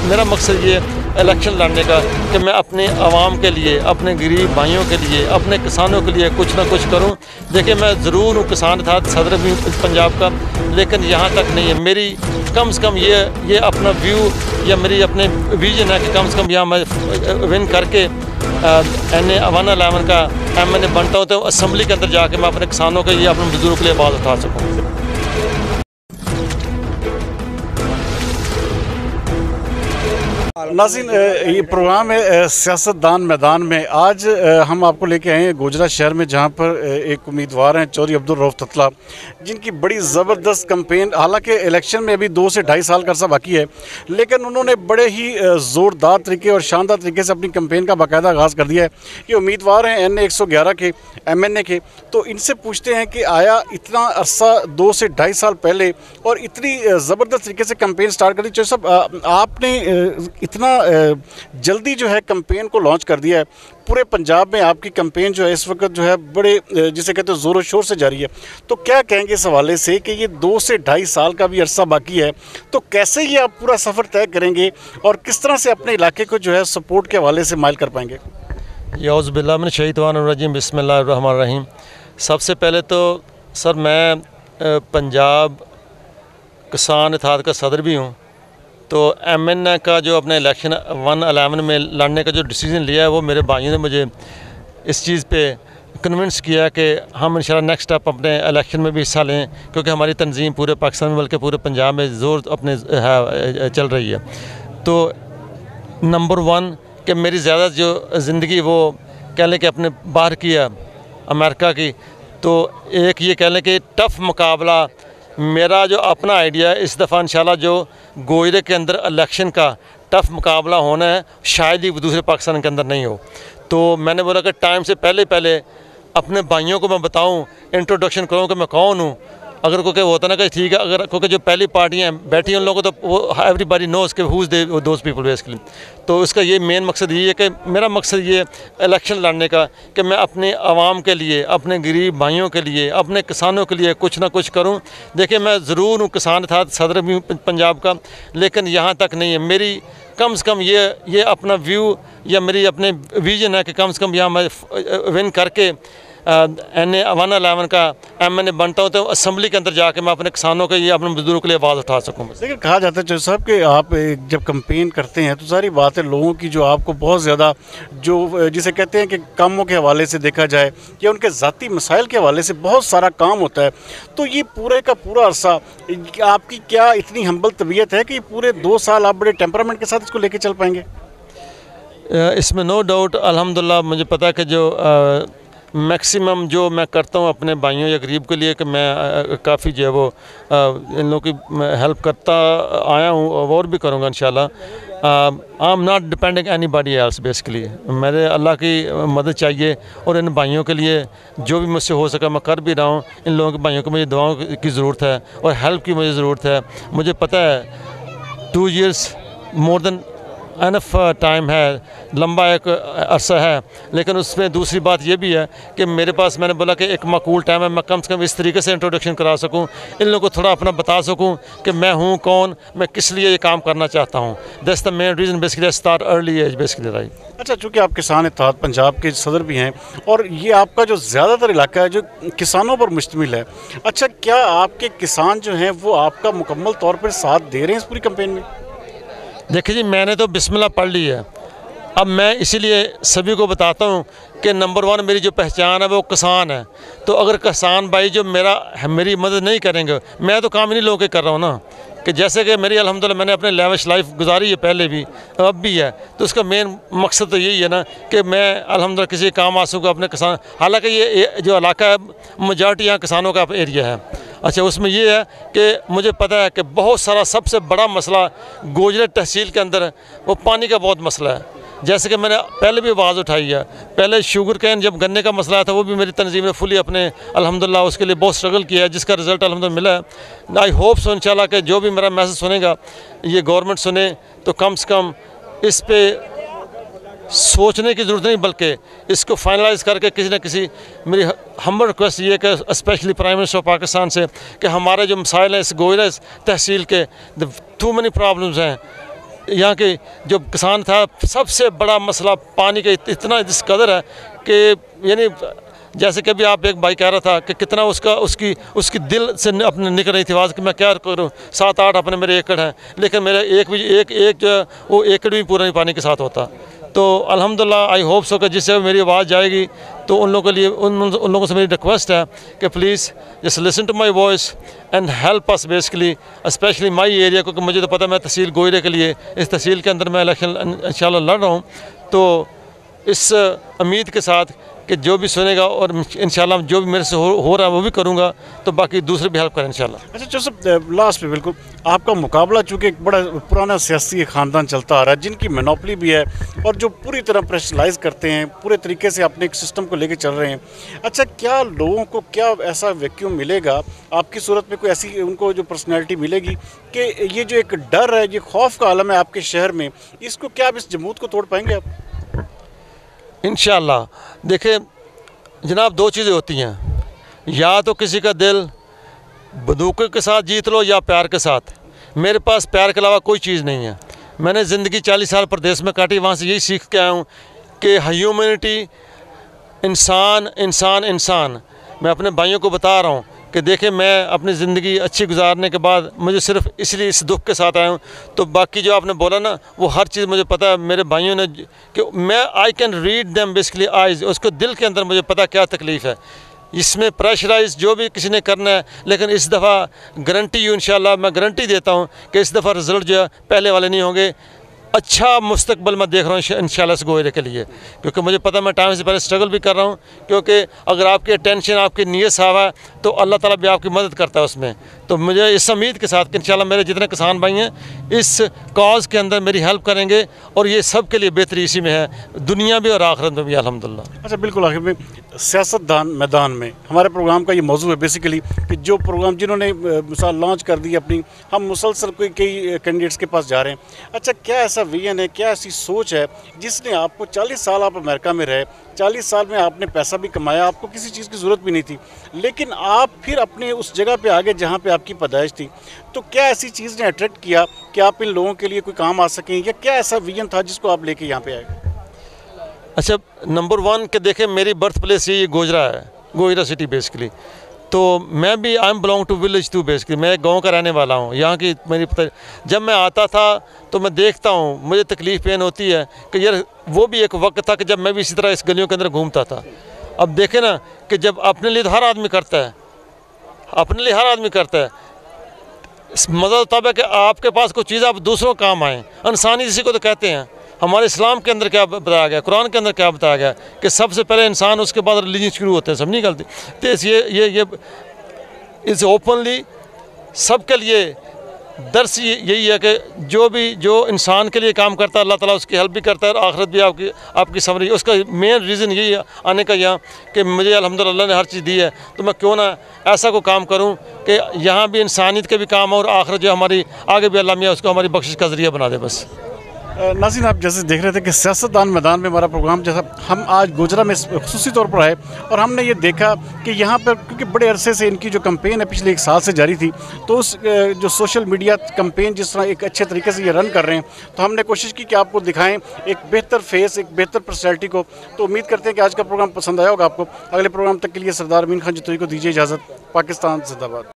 मेरा मकसद ये इलेक्शन लड़ने का कि मैं अपने आवाम के लिए, अपने गरीब भाइयों के लिए, अपने किसानों के लिए कुछ ना कुछ करूं। देखिए, मैं ज़रूर हूँ किसान था, सदर भी पंजाब का, लेकिन यहाँ तक नहीं है। मेरी कम से कम ये अपना व्यू या मेरी अपने विजन है कि कम से कम यहाँ मैं विन करके NA-111 का MNA बनता हूँ तो असम्बली के अंदर जाके मैं अपने किसानों के लिए, अपने मजदूरों के लिए आवाज़ उठा सकूँ। नाज़रीन, ये प्रोग्राम है सियासतदान मैदान में। आज हम आपको लेके आए हैं गोजरा शहर में, जहां पर एक उम्मीदवार हैं चौधरी अब्दुल रऊफ ततला, जिनकी बड़ी ज़बरदस्त कैंपेन, हालांकि इलेक्शन में अभी 2 से 2.5 साल का अर्सा बाकी है, लेकिन उन्होंने बड़े ही ज़ोरदार तरीके और शानदार तरीके से अपनी कैंपेन का बाकायदा आगाज़ कर दिया है। ये उम्मीदवार हैं NA-111 के MNA के। तो इनसे पूछते हैं कि आया इतना अरसा 2 से 2.5 साल पहले और इतनी ज़बरदस्त तरीके से कैंपेन स्टार्ट कर दी, चौधरी साहब आपने इतना जल्दी जो है कैंपेन को लॉन्च कर दिया है। पूरे पंजाब में आपकी कैंपेन जो है इस वक्त जो है बड़े जिसे कहते हैं ज़ोरों शोर से जारी है। तो क्या कहेंगे इस हवाले से कि ये 2 से 2.5 साल का भी अरसा बाकी है, तो कैसे ये आप पूरा सफ़र तय करेंगे और किस तरह से अपने इलाके को जो है सपोर्ट के हवाले से माइल कर पाएंगे? औज़ु बिल्लाहि मिनश शैतानिर रजीम, बिस्मिल्लाहिर रहमानिर रहीम। सबसे पहले तो सर, मैं पंजाब किसान इत्तेहाद का सदर भी हूँ। तो MNA का जो अपने इलेक्शन 111 में लड़ने का जो डिसीज़न लिया है, वो मेरे भाइयों ने मुझे इस चीज़ पे कन्विंस किया कि हम इंशाल्लाह नेक्स्ट स्टेप अपने इलेक्शन में भी हिस्सा लें, क्योंकि हमारी तंजीम पूरे पाकिस्तान में बल्कि पूरे पंजाब में ज़ोर अपने चल रही है। तो नंबर 1 कि मेरी ज़्यादा जो ज़िंदगी वो कह लें कि अपने बाहर की है, अमेरिका की। तो एक ये कह लें कि टफ़ मुकाबला मेरा जो अपना आइडिया है, इस दफ़ा इंशाल्लाह जो गोजरे के अंदर इलेक्शन का टफ़ मुकाबला होना है, शायद ही दूसरे पाकिस्तान के अंदर नहीं हो। तो मैंने बोला कि टाइम से पहले अपने भाइयों को मैं बताऊं, इंट्रोडक्शन करूं कि मैं कौन हूं। अगर कोई होता ना कि ठीक है, अगर क्योंकि जो पहली पार्टियां बैठी हैं उन लोगों को तो वो एवरीबॉडी नोज के whose they those people basically. तो उसका ये मेन मकसद ये है कि मेरा मकसद ये इलेक्शन लड़ने का कि मैं अपने आवाम के लिए, अपने गरीब भाइयों के लिए, अपने किसानों के लिए कुछ ना कुछ करूं। देखिए, मैं ज़रूर हूँ किसान था, सदर भी पंजाब का, लेकिन यहाँ तक नहीं है। मेरी कम से कम ये अपना व्यू या मेरी अपने विजन है कि कम से कम यहाँ मैं विन करके NA-111 का MNA बनता हूँ तो असम्बली के अंदर जाके मैं अपने किसानों के लिए, अपने मजदूरों के लिए आवाज़ उठा सकूँ। लेकिन कहा जाता है चौधरी साहब कि आप जब कैंपेन करते हैं तो सारी बात है लोगों की जो आपको बहुत ज़्यादा जो जिसे कहते हैं कि कामों के हवाले से देखा जाए या उनके ज़ाती मसाइल के हवाले से बहुत सारा काम होता है। तो ये पूरे का पूरा अरसा आपकी क्या इतनी हम्बल तबीयत है कि पूरे 2 साल आप बड़े टेम्परामेंट के साथ इसको लेके चल पाएंगे? इसमें नो डाउट अल्हम्दुलिल्लाह मुझे पता है कि जो मैक्सिमम जो मैं करता हूँ अपने भाइयों या गरीब के लिए कि मैं काफ़ी जो है वो इन लोगों की हेल्प करता आया हूँ और भी करूँगा इंशाल्लाह। I am not depending anybody else basically. मेरे अल्लाह की मदद चाहिए और इन भाइयों के लिए जो भी मुझसे हो सका मैं कर भी रहा हूँ। इन लोगों के भाइयों को मुझे दुआओं की ज़रूरत है और हेल्प की मुझे ज़रूरत है। मुझे पता है 2 years more than enough time है, लंबा एक अरसा है, लेकिन उसमें दूसरी बात ये भी है कि मेरे पास, मैंने बोला कि एक माकूल टाइम है, मैं कम से कम इस तरीके से इंट्रोडक्शन करा सकूं, इन लोगों को थोड़ा अपना बता सकूं कि मैं हूं कौन, मैं किस लिए ये काम करना चाहता हूं। That's the main reason basically, start early age basically right. अच्छा, चूँकि आप किसान इत्तेहाद पंजाब के सदर भी हैं और ये आपका जो ज़्यादातर इलाका है जो किसानों पर मुश्तमिल है, अच्छा क्या आपके किसान जो हैं वो आपका मुकम्मल तौर पर साथ दे रहे हैं इस पूरी कैंपेन में? देखिए जी, मैंने तो बिस्मिल्लाह पढ़ ली है। अब मैं इसीलिए सभी को बताता हूँ कि नंबर 1 मेरी जो पहचान है वो किसान है। तो अगर किसान भाई जो मेरी मदद नहीं करेंगे, मैं तो काम इन्हीं लोगों के कर रहा हूँ ना, कि जैसे कि मेरी अल्हम्दुलिल्लाह मैंने अपने लेविश लाइफ गुजारी है, पहले भी अब भी है। तो उसका मेन मकसद तो यही है ना कि मैं अल्हम्दुलिल्लाह किसी काम आ सकूँ अपने किसान। हालांकि ये जो इलाका है मेजॉरिटी यहाँ किसानों का एरिया है। अच्छा, उसमें ये है कि मुझे पता है कि बहुत सारा सबसे बड़ा मसला गोजरे तहसील के अंदर वो पानी का बहुत मसला है। जैसे कि मैंने पहले भी आवाज़ उठाई है, पहले शुगर कैन जब गन्ने का मसला था वो भी मेरी तंजीम ने फुली अपने अल्हम्दुलिल्लाह उसके लिए बहुत स्ट्रगल किया है, जिसका रिज़ल्ट अल्हम्दुलिल्लाह मिला है। आई होप सो इंशाल्लाह कि जो भी मेरा मैसेज सुनेगा ये गवर्नमेंट सुने तो कम से कम इस पे सोचने की ज़रूरत नहीं, बल्कि इसको फाइनलाइज करके किसी न किसी, मेरी हम्बल रिक्वेस्ट ये है कि specially prime minister of Pakistan से कि हमारे जो मसाइल हैं इस गोजरा तहसील के, टू मनी प्रॉब्लम्स हैं, यहाँ के जो किसान था, सबसे बड़ा मसला पानी का इतना इस कदर है कि यानी जैसे कि अभी आप एक भाई कह रहा था कि कितना उसकी दिल से अपने निकल रही थी आवाज़ कि मैं क्या करूँ, 7-8 अपने मेरे एकड़ हैं, लेकिन मेरा एक जो है वो एकड़ भी पूरा नहीं पानी के साथ होता। तो अल्हम्दुलिल्लाह आई होप सो कि जिससे मेरी आवाज़ जाएगी तो उन लोगों के लिए उन लोगों से मेरी रिक्वेस्ट है कि please just listen to my voice and help us basically, specially my area, क्योंकि मुझे तो पता है मैं तहसील गोयरे के लिए इस तहसील के अंदर मैं इलेक्शन इंशाल्लाह लड़ रहा हूँ। तो इस उम्मीद के साथ कि जो भी सुनेगा और इंशाल्लाह जो भी मेरे से हो रहा है वो भी करूँगा, तो बाकी दूसरे भी हेल्प करें इंशाल्लाह। अच्छा जोसेफ, लास्ट पे बिल्कुल आपका मुकाबला, चूँकि एक बड़ा पुराना सियासी ख़ानदान चलता आ रहा है जिनकी मोनोपोली भी है और जो पूरी तरह प्रेशराइज करते हैं, पूरे तरीके से अपने एक सिस्टम को लेकर चल रहे हैं। अच्छा, क्या लोगों को क्या ऐसा वैक्यूम मिलेगा आपकी सूरत में, कोई ऐसी उनको जो पर्सनैलिटी मिलेगी कि ये जो एक डर है, ये खौफ का आलम है आपके शहर में, इसको क्या आप इस जमूत को तोड़ पाएंगे आप? इंशाल्लाह देखिए जनाब, दो चीज़ें होती हैं, या तो किसी का दिल बंदूकों के साथ जीत लो या प्यार के साथ। मेरे पास प्यार के अलावा कोई चीज़ नहीं है। मैंने ज़िंदगी 40 साल प्रदेश में काटी, वहाँ से यही सीख के आया हूँ कि ह्यूमैनिटी, इंसान इंसान इंसान। मैं अपने भाइयों को बता रहा हूँ कि देखिए मैं अपनी ज़िंदगी अच्छी गुजारने के बाद मुझे सिर्फ इसलिए इस दुख के साथ आया हूँ। तो बाकी जो आपने बोला ना, वो हर चीज़ मुझे पता है। मेरे भाइयों ने कि मैं I can read them basically eyes, उसको दिल के अंदर मुझे पता क्या तकलीफ़ है। इसमें प्रेशराइज जो भी किसी ने करना है, लेकिन इस दफ़ा गारंटी इंशाल्लाह मैं गारंटी देता हूँ कि इस दफ़ा रिज़ल्ट जो है पहले वाले नहीं होंगे। अच्छा मुस्तकबिल मैं देख रहा हूँ इंशाल्लाह इस गोयरे के लिए, क्योंकि मुझे पता मैं टाइम से पहले स्ट्रगल भी कर रहा हूँ। क्योंकि अगर आपकी अटेंशन, आपकी नीयत साफ़ है तो अल्लाह ताला भी आपकी मदद करता है उसमें। तो मुझे इस उम्मीद के साथ कि इंशाल्लाह मेरे जितने किसान भाई हैं इस कॉज़ के अंदर मेरी हेल्प करेंगे, और ये सब के लिए बेहतरी इसी में है, दुनिया भी और आखिरत में भी अल्हम्दुलिल्लाह। अच्छा, बिल्कुल आखिर में सियासतदान मैदान में हमारे प्रोग्राम का ये मौजू है बेसिकली कि जो प्रोग्राम जिन्होंने मिसाल लॉन्च कर दी अपनी, हम मुसलसल कई कैंडिडेट्स के पास जा रहे हैं। अच्छा, क्या ऐसा विजन है, क्या ऐसी सोच है जिसने आपको 40 साल आप अमेरिका में रहे, 40 साल में आपने पैसा भी कमाया, आपको किसी चीज़ की ज़रूरत भी नहीं थी, लेकिन आप फिर अपने उस जगह पे आ गए जहाँ पे आपकी पैदाइश थी। तो क्या ऐसी चीज़ ने अट्रैक्ट किया कि आप इन लोगों के लिए कोई काम आ सकें, या क्या ऐसा विजन था जिसको आप लेके यहाँ पे आए? अच्छा, नंबर 1 कि देखें मेरी बर्थ प्लेस ये गोजरा है, गोजरा सिटी बेसिकली। तो मैं भी I am belong to village too basically, मैं एक गाँव का रहने वाला हूँ। यहाँ की मेरी जब मैं आता था तो मैं देखता हूँ, मुझे तकलीफ़ पेन होती है कि यार वो भी एक वक्त था कि जब मैं भी इसी तरह इस गलियों के अंदर घूमता था। अब देखें ना कि जब अपने लिए तो हर आदमी करता है, अपने लिए हर आदमी करता है, मतलब तब है कि आपके पास कोई चीज़ आप दूसरों को काम आए। इंसानी इसी को तो कहते हैं। हमारे इस्लाम के अंदर क्या बताया गया, कुरान के अंदर क्या बताया गया कि सबसे पहले इंसान, उसके बाद रिलीजन शुरू होते हैं। सब नहीं गलती। तो ये इस ओपनली सबके लिए दर्स यही है कि जो इंसान के लिए काम करता है अल्लाह ताला उसकी हेल्प भी करता है, और आखिरत भी आपकी समझ। उसका मेन रीज़न यही है आने का यहाँ कि मुझे अल्हम्दुलिल्लाह ने हर चीज़ दी है, तो मैं क्यों ना ऐसा को काम करूँ कि यहाँ भी इंसानियत के भी काम हो और आखिरत जो हमारी आगे भी अल्लाह मियाँ उसको हमारी बख्शिश का ज़रिया बना दे बस। नाज़रीन, आप जैसे देख रहे थे कि सियासतदान मैदान में हमारा प्रोग्राम, जैसा हम आज गोजरा में खुसूसी तौर पर आए और हमने ये देखा कि यहाँ पर क्योंकि बड़े अरसे से इनकी जो कैंपेन है पिछले 1 साल से जारी थी, तो उस जो सोशल मीडिया कैंपेन जिस तरह एक अच्छे तरीके से ये रन कर रहे हैं, तो हमने कोशिश की कि आपको दिखाएं एक बेहतर फेस, एक बेहतर पर्सनैलिटी को। तो उम्मीद करते हैं कि आज का प्रोग्राम पसंद आया होगा आपको। अगले प्रोग्राम तक के लिए सरदार अमीन खान जतोई को दीजिए इजाज़त। पाकिस्तान जिंदाबाद।